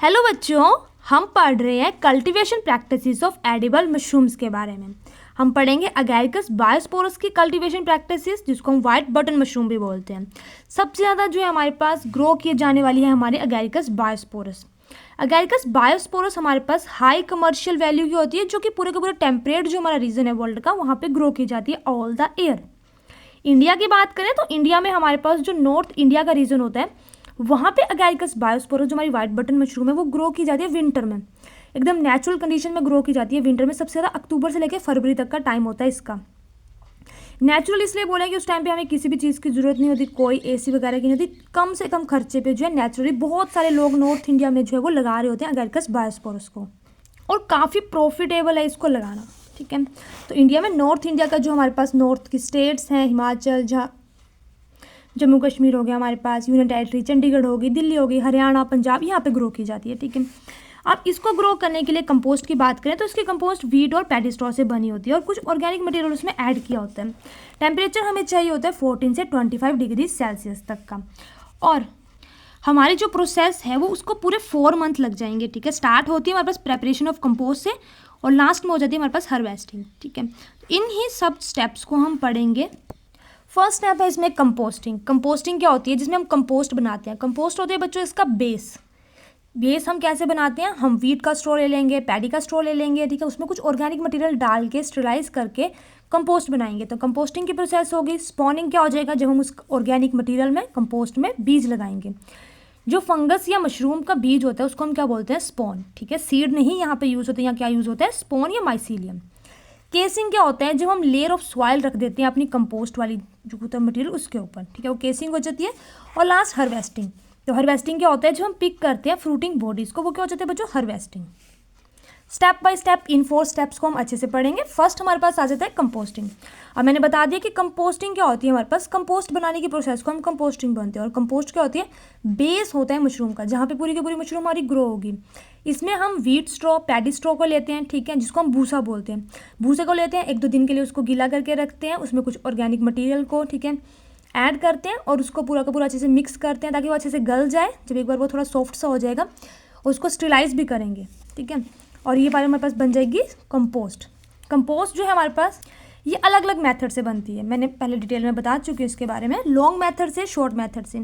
Hello बच्चों, हम पढ़ रहे हैं cultivation practices of edible mushrooms के बारे में। हम पढ़ेंगे अगैरिकस बायोस्पोरस की कल्टीवेशन प्रैक्टिसेस, जिसको हम वाइट बटन मशरूम भी बोलते हैं। सबसे ज़्यादा जो है हमारे पास ग्रो किए जाने वाली है हमारे अगैरिकस बायोस्पोरस। अगैरिकस बायोस्पोरस हमारे पास हाई कमर्शियल वैल्यू की होती है, जो कि पूरे के पूरे टेम्परेट जो हमारा रीजन है वर्ल्ड का, वहाँ पर ग्रो की जाती है ऑल द ईयर। इंडिया की बात करें तो इंडिया में हमारे पास जो नॉर्थ इंडिया का रीजन होता है, वहाँ पे अगैरिकस बायोस्पोरस जो हमारी वाइट बटन मशरूम है वो ग्रो की जाती है विंटर में। एकदम नेचुरल कंडीशन में ग्रो की जाती है विंटर में। सबसे ज़्यादा अक्टूबर से लेकर फरवरी तक का टाइम होता है इसका। नेचुरल इसलिए बोला कि उस टाइम पे हमें किसी भी चीज़ की ज़रूरत नहीं होती, कोई एसी वगैरह की नहीं होती। कम से कम खर्चे पे जो है नेचुरली बहुत सारे लोग नॉर्थ इंडिया में जो है वो लगा रहे होते हैं अगैरिकस बायोस्पोरस को, और काफ़ी प्रॉफिटेबल है इसको लगाना। ठीक है, तो इंडिया में नॉर्थ इंडिया का जो हमारे पास नॉर्थ की स्टेट्स हैं, हिमाचल, जम्मू कश्मीर हो गया, हमारे पास यूनियन टेरिटरी चंडीगढ़ होगी, दिल्ली होगी, हरियाणा, पंजाब, यहाँ पे ग्रो की जाती है। ठीक है, अब इसको ग्रो करने के लिए कंपोस्ट की बात करें तो इसकी कंपोस्ट वीट और पैडी स्ट्रॉ से बनी होती है, और कुछ ऑर्गेनिक मटेरियल उसमें ऐड किया होता है। टेम्परेचर हमें चाहिए होता है 14 से 25 डिग्री सेल्सियस तक का, और हमारी जो प्रोसेस है वो उसको पूरे 4 मंथ लग जाएंगे। ठीक है, स्टार्ट होती है हमारे पास प्रेपरेशन ऑफ कंपोस्ट से, और लास्ट में हो जाती है हमारे पास हार्वेस्टिंग। ठीक है, इन ही सब स्टेप्स को हम पढ़ेंगे। फर्स्ट स्टेप है इसमें कंपोस्टिंग। कंपोस्टिंग क्या होती है? जिसमें हम कंपोस्ट बनाते हैं। कंपोस्ट होते हैं बच्चों इसका बेस हम कैसे बनाते हैं? हम वीट का स्ट्रॉ ले लेंगे, पैडी का स्ट्रॉ ले लेंगे, ठीक है, उसमें कुछ ऑर्गेनिक मटेरियल डाल के स्टेरिलाइज करके कंपोस्ट बनाएंगे। तो कंपोस्टिंग की प्रोसेस होगी। स्पॉनिंग क्या हो जाएगा? जब हम उस ऑर्गेनिक मटेरियल में कंपोस्ट में बीज लगाएंगे। जो फंगस या मशरूम का बीज होता है उसको हम क्या बोलते हैं? स्पॉन। ठीक है, सीड नहीं यहाँ पे यूज़ होते हैं। यहाँ क्या यूज़ होता है? स्पॉन या माइसीलियम। केसिंग क्या होता है? जब हम लेयर ऑफ सॉइल रख देते हैं अपनी कंपोस्ट वाली जो होता है मटेरियल उसके ऊपर, ठीक है, वो केसिंग हो जाती है। और लास्ट हार्वेस्टिंग। तो हार्वेस्टिंग क्या होता है? जब हम पिक करते हैं फ्रूटिंग बॉडीज़ को, वो क्या हो जाता है बच्चों? Harvesting. Step by step in 4 steps को हम अच्छे से पढ़ेंगे। फर्स्ट हमारे पास आ जाता है कंपोस्टिंग। अब मैंने बता दिया कि कंपोस्टिंग क्या होती है। हमारे पास कंपोस्ट बनाने की प्रोसेस को हम कंपोस्टिंग बनते हैं, और कंपोस्ट क्या होती है? बेस होता है मशरूम का, जहाँ पे पूरी की पूरी मशरूम हमारी ग्रो होगी। इसमें हम वीट स्ट्रॉ, पैडी स्ट्रॉ को लेते हैं, ठीक है, जिसको हम भूसा बोलते हैं। भूसे को लेते हैं, 1-2 दिन के लिए उसको गीला करके रखते हैं, उसमें कुछ ऑर्गेनिक मटेरियल को, ठीक है, ऐड करते हैं, और उसको पूरा का पूरा अच्छे से मिक्स करते हैं ताकि वो अच्छे से गल जाए। जब एक बार वो थोड़ा सॉफ्ट सा हो जाएगा उसको स्टेरिलाइज भी करेंगे। ठीक है, और ये बारे हमारे पास बन जाएगी कंपोस्ट। कंपोस्ट जो है हमारे पास ये अलग अलग मेथड से बनती है। मैंने पहले डिटेल में बता चुकी हूँ इसके बारे में, लॉन्ग मेथड से, शॉर्ट मेथड से।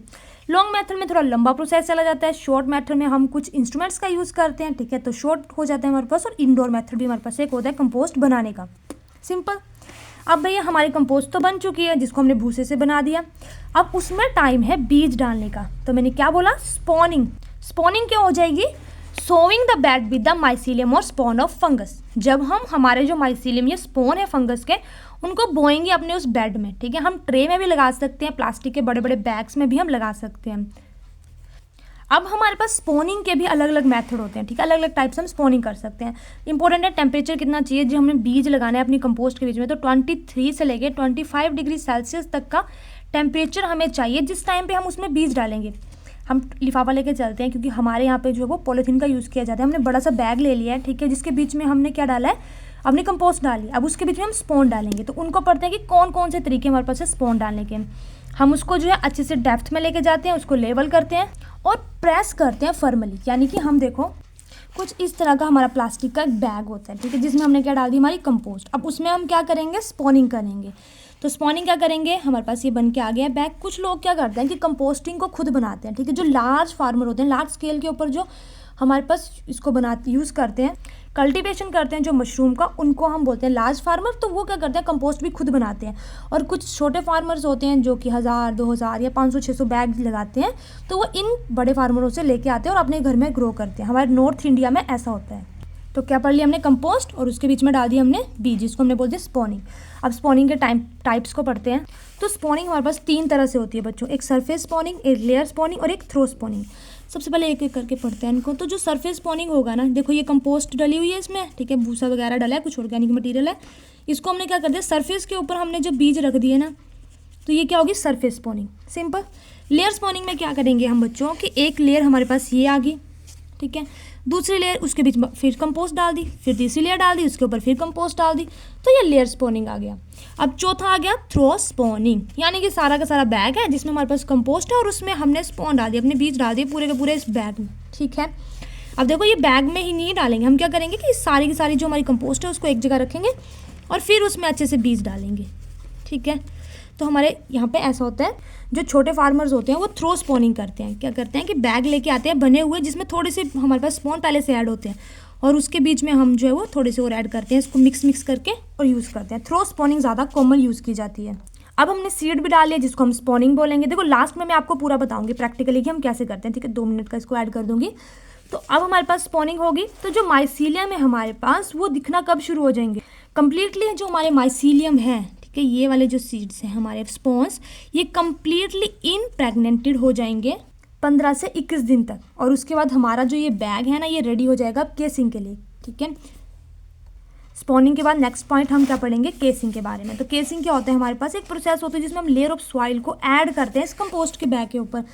लॉन्ग मेथड में थोड़ा लंबा प्रोसेस चला जाता है। शॉर्ट मेथड में हम कुछ इंस्ट्रूमेंट्स का यूज़ करते हैं, ठीक है, तो शॉर्ट हो जाता है हमारे पास। और इंडोर मेथड भी हमारे पास एक होता है कंपोस्ट बनाने का, सिंपल। अब भैया हमारी कंपोस्ट तो बन चुकी है, जिसको हमने भूसे से बना दिया। अब उसमें टाइम है बीज डालने का। तो मैंने क्या बोला? स्पॉनिंग। स्पॉनिंग क्या हो जाएगी? Sowing the bed with the mycelium और स्पॉन ऑफ फंगस। जब हम हमारे जो माइसीलियम या स्पॉन है फंगस के, उनको बोएंगे अपने उस बेड में। ठीक है, हम ट्रे में भी लगा सकते हैं, प्लास्टिक के बड़े बड़े बैग्स में भी हम लगा सकते हैं। अब हमारे पास स्पॉनिंग के भी अलग अलग मेथड होते हैं, ठीक है, अलग अलग टाइप से हम स्पॉनिंग कर सकते हैं। इंपॉर्टेंट है टेम्परेचर कितना चाहिए जो हमने बीज लगाना है अपनी कंपोस्ट के बीच में। तो 23 से लेकर 25 डिग्री सेल्सियस तक का टेम्परेचर हमें चाहिए जिस टाइम पे हम उसमें बीज डालेंगे। हम लिफाफा लेके चलते हैं, क्योंकि हमारे यहाँ पे जो है वो पॉलीथीन का यूज़ किया जाता है। हमने बड़ा सा बैग ले लिया है, ठीक है, जिसके बीच में हमने क्या डाला है? अपनी कंपोस्ट डाली। अब उसके बीच में हम स्पॉन डालेंगे। तो उनको पढ़ते हैं कि कौन कौन से तरीके हमारे पास है स्पॉन डालने के। हम उसको जो है अच्छे से डेप्थ में लेके जाते हैं, उसको लेवल करते हैं और प्रेस करते हैं फर्मली। यानी कि हम देखो कुछ इस तरह का हमारा प्लास्टिक का एक बैग होता है, ठीक है, जिसमें हमने क्या डाल दी? हमारी कंपोस्ट। अब उसमें हम क्या करेंगे? स्पॉनिंग करेंगे। तो स्पॉनिंग क्या करेंगे? हमारे पास ये बन के आ गया बैग। कुछ लोग क्या करते हैं कि कंपोस्टिंग को खुद बनाते हैं, ठीक है, जो लार्ज फार्मर होते हैं, लार्ज स्केल के ऊपर जो हमारे पास इसको बनाते यूज़ करते हैं, कल्टीवेशन करते हैं जो मशरूम का, उनको हम बोलते हैं लार्ज फार्मर। तो वो क्या करते हैं? कंपोस्ट भी खुद बनाते हैं। और कुछ छोटे फार्मर्स होते हैं जो कि 1000, 2000 या 500-600 बैग लगाते हैं, तो वो इन बड़े फार्मरों से लेके आते हैं और अपने घर में ग्रो करते हैं। हमारे नॉर्थ इंडिया में ऐसा होता है। तो क्या पढ़ लिया हमने? कंपोस्ट, और उसके बीच में डाल दिया हमने बीज, जिसको हमने बोलते हैं स्पॉनिंग। अब स्पॉनिंग के टाइप्स को पढ़ते हैं। तो स्पॉनिंग हमारे पास 3 तरह से होती है बच्चों, एक सरफेस स्पॉनिंग, एक लेयर स्पॉनिंग और एक थ्रो स्पॉनिंग। सबसे पहले एक एक करके पढ़ते हैं इनको। तो जो सरफेस स्पॉनिंग होगा ना, देखो ये कंपोस्ट डली हुई है इसमें, ठीक है, भूसा वगैरह डला है, कुछ ऑर्गेनिक मटेरियल है। इसको हमने क्या कर दिया? सरफेस के ऊपर हमने जब बीज रख दिए ना, तो ये क्या होगी? Surface spawning, simple. Layer spawning में क्या करेंगे हम बच्चों कि एक लेयर हमारे पास ये आ गई, ठीक है, दूसरी लेयर उसके बीच में फिर कंपोस्ट डाल दी, फिर तीसरी लेयर डाल दी, उसके ऊपर फिर कंपोस्ट डाल दी, तो ये लेयर स्पॉनिंग आ गया। अब चौथा आ गया थ्रो स्पॉनिंग, यानी कि सारा का सारा बैग है जिसमें हमारे पास कंपोस्ट है और उसमें हमने स्पॉन डाल दिया, अपने बीज डाल दिए पूरे के पूरे इस बैग में, ठीक है। अब देखो ये बैग में ही नहीं डालेंगे, हम क्या करेंगे कि सारी की सारी जो हमारी कंपोस्ट है उसको एक जगह रखेंगे और फिर उसमें अच्छे से बीज डालेंगे, ठीक है। तो हमारे यहाँ पे ऐसा होता है, जो छोटे फार्मर्स होते हैं वो थ्रो स्पॉनिंग करते हैं। क्या करते हैं कि बैग लेके आते हैं बने हुए, जिसमें थोड़े से हमारे पास स्पॉन पहले से ऐड होते हैं और उसके बीच में हम जो है वो थोड़े से और ऐड करते हैं, इसको मिक्स करके और यूज़ करते हैं। थ्रो स्पॉनिंग ज़्यादा कॉमन यूज़ की जाती है। अब हमने सीड भी डाल लिया जिसको हम स्पॉनिंग बोलेंगे। देखो लास्ट में मैं आपको पूरा बताऊंगी प्रैक्टिकली कि हम कैसे करते हैं, ठीक है। 2 मिनट का इसको ऐड कर दूंगी। तो अब हमारे पास स्पॉनिंग होगी, तो जो माइसीलियम है हमारे पास वो दिखना कब शुरू हो जाएंगे, कम्प्लीटली जो हमारे माइसीलियम है, ठीक है, ये वाले जो सीड्स हैं हमारे स्पॉन्स, ये कम्प्लीटली इम्प्रेग्नेंटेड हो जाएंगे 15 से 21 दिन तक। और उसके बाद हमारा जो ये बैग है ना, ये रेडी हो जाएगा केसिंग के लिए, ठीक है। स्पॉनिंग के बाद नेक्स्ट पॉइंट हम क्या पढ़ेंगे, केसिंग के बारे में। तो केसिंग क्या होता है, हमारे पास एक प्रोसेस होता है जिसमें हम लेयर ऑफ सॉइल को ऐड करते हैं इस कंपोस्ट के बैग के ऊपर।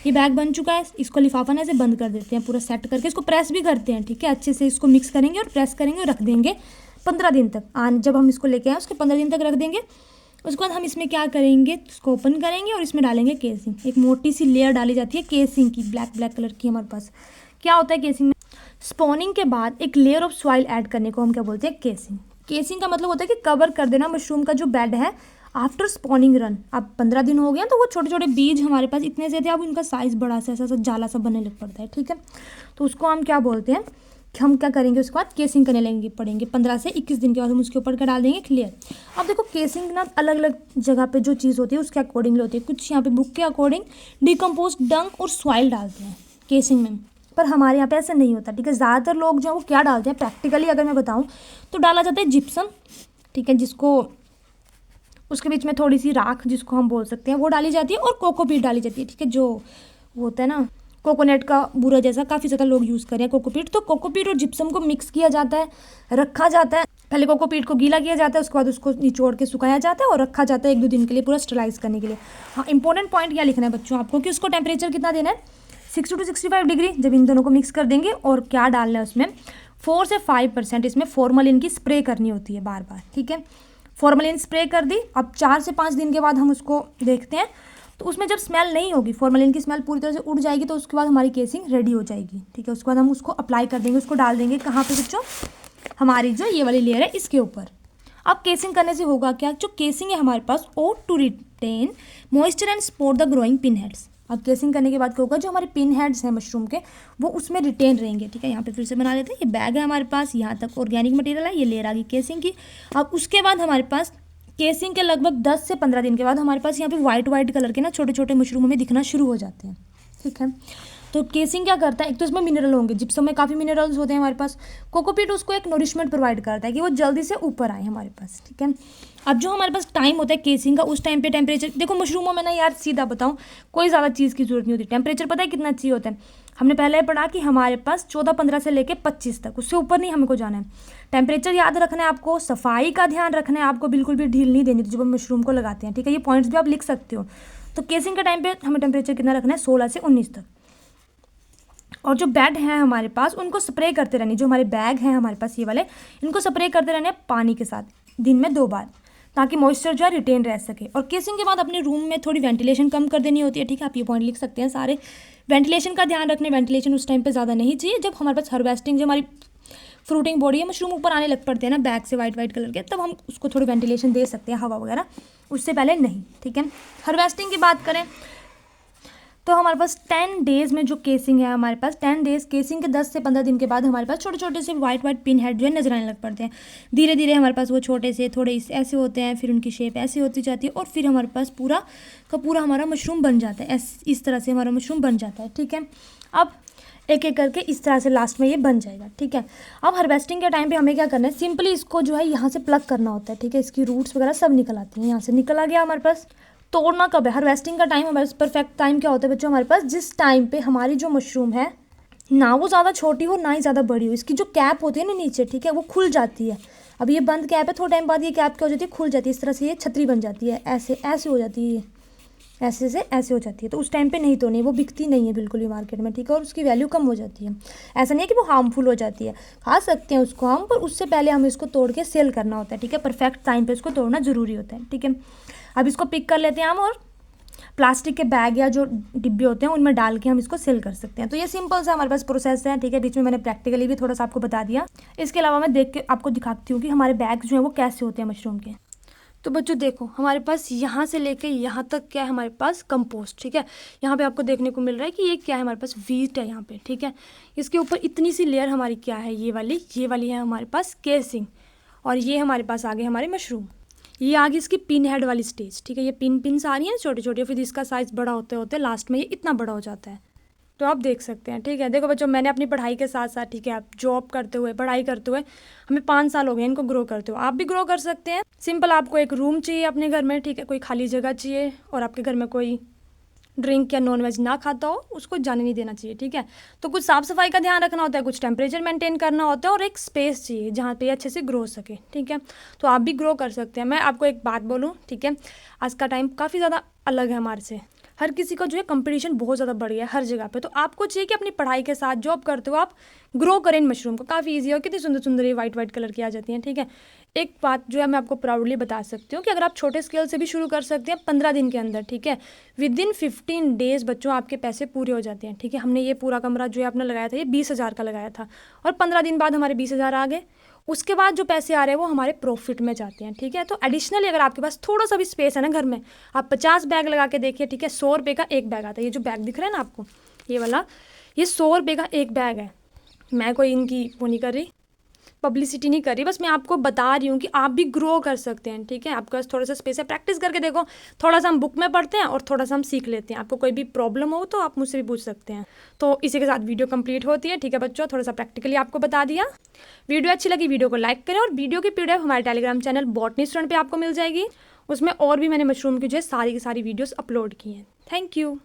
ये बैग बन चुका है, इसको लिफाफा ऐसे बंद कर देते हैं पूरा सेट करके, इसको प्रेस भी करते हैं, ठीक है। अच्छे से इसको मिक्स करेंगे और प्रेस करेंगे और रख देंगे 15 दिन तक। जब हम इसको लेके आए उसके 15 दिन तक रख देंगे। उसके बाद हम इसमें क्या करेंगे, इसको ओपन करेंगे और इसमें डालेंगे केसिंग। एक मोटी सी लेयर डाली जाती है केसिंग की, ब्लैक कलर की। हमारे पास क्या होता है केसिंग में, स्पॉनिंग के बाद एक लेयर ऑफ सॉइल ऐड करने को हम क्या बोलते हैं, केसिंग। केसिंग का मतलब होता है कि कवर कर देना मशरूम का जो बेड है आफ्टर स्पॉनिंग रन। अब 15 दिन हो गया तो वो छोटे छोटे बीज हमारे पास इतने से थे, अब उनका साइज़ बड़ा सा ऐसा जाला सा बनने लग पड़ता है, ठीक है। तो उसको हम क्या बोलते हैं कि हम क्या करेंगे, उसके बाद केसिंग करने लेंगे पड़ेंगे 15 से 21 दिन के बाद हम उसके ऊपर क्या डाल देंगे, क्लियर। अब देखो केसिंग ना अलग अलग जगह पे जो चीज़ होती है उसके अकॉर्डिंग होती है। कुछ यहाँ पे बुक के अकॉर्डिंग डिकम्पोज डंग और सॉइल डालते हैं केसिंग में, पर हमारे यहाँ पे ऐसा नहीं होता, ठीक है। ज़्यादातर लोग जो है वो क्या डालते हैं, प्रैक्टिकली अगर मैं बताऊँ तो डाला जाता है जिप्सम, ठीक है, जिसको उसके बीच में थोड़ी सी राख जिसको हम बोल सकते हैं वो डाली जाती है और कोकोपीट डाली जाती है, ठीक है। जो होता है ना कोकोनट का बूरा जैसा, काफ़ी ज़्यादा लोग यूज़ कर रहे हैं कोकोपीट। तो कोकोपीट और जिप्सम को मिक्स किया जाता है, रखा जाता है। पहले कोकोपीट को गीला किया जाता है, उसके बाद उसको निचोड़ के सुखाया जाता है और रखा जाता है 1-2 दिन के लिए पूरा स्टरलाइज करने के लिए। हाँ, इंपॉर्टेंट पॉइंट क्या लिखना है बच्चों आपको कि उसको टेम्परेचर कितना देना है, 60 to 65 डिग्री। जब इन दोनों को मिक्स कर देंगे और क्या डालना है उसमें 4 से 5% इसमें फॉर्मलिन की स्प्रे करनी होती है बार बार, ठीक है। फॉर्मलिन स्प्रे कर दी। अब 4 से 5 दिन के बाद हम उसको देखते हैं तो उसमें जब स्मेल नहीं होगी, फॉर्मलिन की स्मेल पूरी तरह से उड़ जाएगी, तो उसके बाद हमारी केसिंग रेडी हो जाएगी, ठीक है। उसके बाद हम उसको अप्लाई कर देंगे, उसको डाल देंगे कहाँ पे बच्चों, हमारी जो ये वाली लेयर है इसके ऊपर। अब केसिंग करने से होगा क्या, जो केसिंग है हमारे पास ओ to retain moisture and support the growing pin heads. अब केसिंग करने के बाद क्या होगा, जो हमारे पिन हेड्स हैं मशरूम के वो उसमें रिटेन रहेंगे, ठीक है। यहाँ पे फिर से बना लेते हैं, ये बैग है हमारे पास, यहाँ तक ऑर्गेनिक मटेरियल है, ये लेयर आ गई केसिंग की। अब उसके बाद हमारे पास केसिंग के लगभग 10 से 15 दिन के बाद हमारे पास यहाँ पे वाइट कलर के ना छोटे छोटे मशरूम हमें दिखना शुरू हो जाते हैं, ठीक है। तो केसिंग क्या करता है, एक तो इसमें मिनरल होंगे, जिप्सम में काफ़ी मिनरल्स होते हैं हमारे पास। कोकोपीट उसको एक नरिशमेंट प्रोवाइड करता है कि वो जल्दी से ऊपर आए हमारे पास, ठीक है। अब जो हमारे पास टाइम होता है केसिंग का, उस टाइम पे टेम्परेचर देखो मशरूमों में ना यार सीधा बताऊँ कोई ज़्यादा चीज़ की जरूरत नहीं होती। टेम्परेचर पता है कितना चाहिए होता है, हमने पहले पढ़ा कि हमारे पास 14-15 से लेकर 25 तक, उससे ऊपर नहीं हमको जाना है। टेम्परेचर याद रखना है आपको, सफाई का ध्यान रखना है आपको, बिल्कुल भी ढील नहीं देनी जब हम मशरूम को लगाते हैं, ठीक है। ये पॉइंट्स भी आप लिख सकते हो। तो केसिंग के टाइम पे हमें टेम्परेचर कितना रखना है, 16 से 19 तक। और जो बेड हैं हमारे पास उनको स्प्रे करते रहने, जो हमारे बैग हैं हमारे पास ये वाले, इनको स्प्रे करते रहने पानी के साथ दिन में 2 बार, ताकि मॉइस्चर जो है रिटेन रह सके। और केसिंग के बाद अपने रूम में थोड़ी वेंटिलेशन कम कर देनी होती है, ठीक है। आप ये पॉइंट लिख सकते हैं सारे। वेंटिलेशन का ध्यान रखने, वेंटिलेशन उस टाइम पे ज़्यादा नहीं चाहिए जब हमारे पास हार्वेस्टिंग, जो हमारी फ्रूटिंग बॉडी है, मशरूम ऊपर आने लग पड़ते हैं ना बैग से वाइट कलर के, तब हम उसको थोड़ी वेंटिलेशन दे सकते हैं, हवा वगैरह, उससे पहले नहीं, ठीक है। हार्वेस्टिंग की बात करें तो हमारे पास 10 डेज़ में जो केसिंग है हमारे पास 10 डेज़, केसिंग के 10 से 15 दिन के बाद हमारे पास छोटे छोटे से वाइट पिन हेड जो है नजर आने लग पड़ते हैं। धीरे धीरे हमारे पास वो छोटे से थोड़े ऐसे होते हैं, फिर उनकी शेप ऐसी होती जाती है और फिर हमारे पास पूरा का पूरा हमारा मशरूम बन जाता है। इस तरह से हमारा मशरूम बन जाता है, ठीक है। अब एक एक करके इस तरह से लास्ट में ये बन जाएगा, ठीक है। अब हार्वेस्टिंग के टाइम पे हमें क्या करना है, सिंपली इसको जो है यहाँ से प्लग करना होता है, ठीक है। इसकी रूट्स वगैरह सब निकल आती हैं, यहाँ से निकल आ गया हमारे पास। तोड़ना कब है, हार्वेस्टिंग का टाइम हमारे परफेक्ट टाइम क्या होता है बच्चों हमारे पास, जिस टाइम पे हमारी जो मशरूम है ना वो ज़्यादा छोटी हो ना ही ज़्यादा बड़ी हो, इसकी जो कैप होती है ना नीचे, ठीक है, वो खुल जाती है। अब ये बंद कैप है, थोड़े टाइम बाद ये कैप क्या हो जाती है, खुल जाती है। इस तरह से ये छतरी बन जाती है, ऐसे ऐसे हो जाती है, ऐसे से ऐसे हो जाती है। तो उस टाइम पे नहीं तोड़नी, वो बिकती नहीं है बिल्कुल भी मार्केट में, ठीक है। और उसकी वैल्यू कम हो जाती है। ऐसा नहीं है कि वो हार्मफुल हो जाती है, खा सकते हैं उसको हम, पर उससे पहले हमें इसको तोड़ के सेल करना होता है, ठीक है। परफेक्ट टाइम पे इसको तोड़ना जरूरी होता है, ठीक है। अब इसको पिक कर लेते हैं हम और प्लास्टिक के बैग या जो डिब्बे होते हैं उनमें डाल के हम इसको सेल कर सकते हैं। तो ये सिंपल सा हमारे पास प्रोसेस है, ठीक है। बीच में मैंने प्रैक्टिकली भी थोड़ा सा आपको बता दिया। इसके अलावा मैं देख के आपको दिखाती हूँ कि हमारे बैग जो है वो कैसे होते हैं मशरूम के। तो बच्चों देखो, हमारे पास यहाँ से लेके यहाँ तक क्या है, हमारे पास कंपोस्ट, ठीक है। यहाँ पे आपको देखने को मिल रहा है कि ये क्या है, हमारे पास वीट है यहाँ पे, ठीक है। इसके ऊपर इतनी सी लेयर हमारी क्या है, ये वाली है हमारे पास केसिंग, और ये हमारे पास आ गए हमारे मशरूम। ये आगे इसकी पिन हेड वाली स्टेज, ठीक है। ये पिन आ रही है छोटे छोटे, फिर इसका साइज़ बड़ा होते होते लास्ट में ये इतना बड़ा हो जाता है। तो आप देख सकते हैं, ठीक है। देखो बच्चों, मैंने अपनी पढ़ाई के साथ साथ, ठीक है, आप जॉब करते हुए, पढ़ाई करते हुए, हमें 5 साल हो गए इनको ग्रो करते हो। आप भी ग्रो कर सकते हैं। सिंपल आपको एक रूम चाहिए अपने घर में, ठीक है, कोई खाली जगह चाहिए, और आपके घर में कोई ड्रिंक या नॉन वेज ना खाता हो, उसको जाने नहीं देना चाहिए, ठीक है। तो कुछ साफ़ सफाई का ध्यान रखना होता है, कुछ टेम्परेचर मेंटेन करना होता है, और एक स्पेस चाहिए जहाँ पे अच्छे से ग्रो हो सके, ठीक है। तो आप भी ग्रो कर सकते हैं। मैं आपको एक बात बोलूँ, ठीक है, आज का टाइम काफ़ी ज़्यादा अलग है हमारे से। हर किसी का जो है कंपटीशन बहुत ज़्यादा बढ़ गया है हर जगह पे। तो आपको चाहिए कि अपनी पढ़ाई के साथ जॉब करते हो आप ग्रो करें इन मशरूम को। काफ़ी ईजी है, और कितनी सुंदर सुंदर ये वाइट कलर की आ जाती हैं, ठीक है। एक बात जो है मैं आपको प्राउडली बता सकती हूँ कि अगर आप छोटे स्केल से भी शुरू कर सकते हैं 15 दिन के अंदर, ठीक है। विदिन 15 डेज़ बच्चों आपके पैसे पूरे हो जाते हैं, ठीक है। हमने ये पूरा कमरा जो है अपना लगाया था, ये 20,000 का लगाया था, और 15 दिन बाद हमारे 20,000 आ गए। उसके बाद जो पैसे आ रहे हैं वो हमारे प्रॉफिट में जाते हैं, ठीक है। तो एडिशनली अगर आपके पास थोड़ा सा भी स्पेस है ना घर में, आप 50 बैग लगा के देखिए, ठीक है। 100 रुपये का एक बैग आता है। ये जो बैग दिख रहा है ना आपको, ये वाला, ये 100 रुपये का एक बैग है। मैं कोई इनकी वो नहीं कर रही, पब्लिसिटी नहीं कर रही, बस मैं आपको बता रही हूँ कि आप भी ग्रो कर सकते हैं, ठीक है। आपके पास थोड़ा सा स्पेस है, प्रैक्टिस करके देखो। थोड़ा सा हम बुक में पढ़ते हैं और थोड़ा सा हम सीख लेते हैं। आपको कोई भी प्रॉब्लम हो तो आप मुझसे भी पूछ सकते हैं। तो इसी के साथ वीडियो कंप्लीट होती है, ठीक है बच्चों। थोड़ा सा प्रैक्टिकली आपको बता दिया। वीडियो अच्छी लगी, वीडियो को लाइक करें, और वीडियो की PDF हमारे टेलीग्राम चैनल बॉटनी स्टूडेंट पे आपको मिल जाएगी। उसमें और भी मैंने मशरूम की जो है सारी की सारी वीडियोज़ अपलोड की हैं। Thank you.